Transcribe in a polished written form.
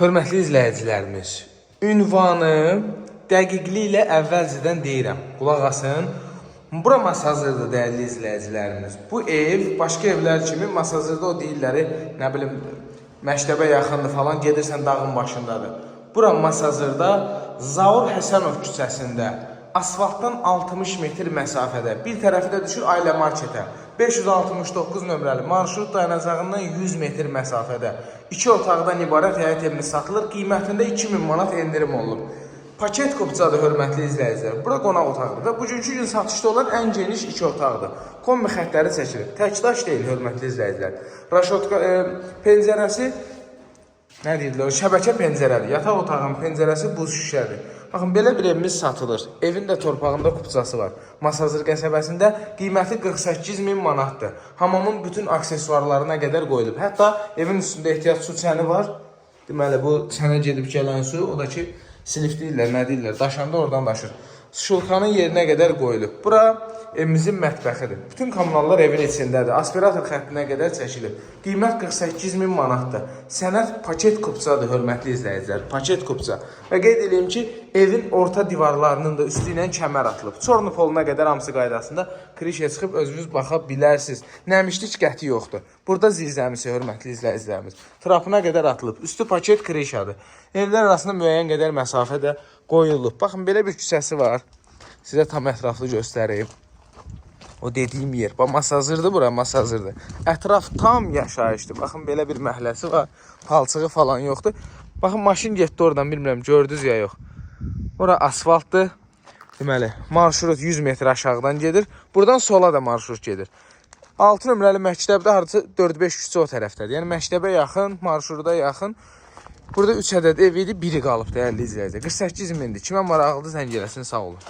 Hörmətli izləyicilərimiz, ünvanı dəqiqliklə əvvəlcədən deyirəm. Qulaq asın. Bura Masazırdır, dəyərli izləyicilərimiz. Bu ev, başqa evlər kimi Masazırda o deyirləri, nə bilim, məktəbə yaxındır falan, gedirsən dağın başındadır. Bura Masazırda Zaur Həsənov küçəsində, asfaltdan 60 metr məsafədə, bir tərəfi də düşür Ailə Marketə. 569 nömrəli marşrut dayanacağından 100 metr məsafədə 2 otaqdan ibarət həyət evimiz satılır. Qiymətində 2000 manat endirim olunub. Paket kupçadır, hörmətli izləyicilər. Bura qonaq otağıdır və bugünkü gün satışda olan ən geniş 2 otaqdır. Kombi xətləri çəkilir. Təkdaş deyil, hörmətli izləyicilər. Raşotka pəncərəsi, nə deyirlər, şəbəkə pəncərədir. Yataq otağının pəncərəsi buz şüşədir. Baxın, belə bir evimiz satılır. Evin də torpağında kupçası var. Masazır qəsəbəsində qiyməti 48.000 manatdır. Hamamın bütün aksesuarlarına qədər qoyulub. Hətta evin üstündə ehtiyac su çəni var. Deməli, bu çənə gedib gələn su, o da ki, silif deyirlər, nə deyirlər, daşanda oradan daşır. Şulkanın yerinə qədər qoyulub. Bura evimizin mətbəxidir. Bütün kommunallar evin içindədir. Aspirator xəttinə qədər çəkilib. Qiymət 48.000 manatdır. Sənəd paket kupçadır, hörmətli izləyicilər. Paket kupça. Və qeyd edeyim ki, evin orta divarlarının da üstü ilə kəmər atılıb. Çornu poluna qədər hamısı qaydasında krişə çıxıb özünüz baxa bilərsiniz. Nəmişlik qəti yoxdur. Burada zirzəmisi, hörmətli izləyicilərimiz. Trapına qədər atılıb. Üstü paket krişadır. Evlər arasında müəyyən qədər məsafə də qoyulub. Baxın, belə bir küçəsi var. Sizə tam ətraflı göstəreyim. O dediyim yer. Bax, Masazırdır bura, Masazırdır. Ətraf tam yaşayışdır. Baxın, belə bir məhəlləsi var. Palçığı falan yoxdur. Baxın, maşın getdi oradan, bilmirəm, gördünüz ya yox. Ora asfaltdır. Deməli, marşrut 100 metr aşağıdan gedir. Buradan sola da marşrut gedir. 6 nömrəli məktəbdə harca 4-5 küçə o tərəfdədir. Yəni, məktəbə yaxın, marşruta yaxın. Burada 3 ədəd ev idi, biri qalıb, dəyərli izləyicilər. 48.000-dir. Kimə maraqlıdır, zəng eləsin, sağ olun.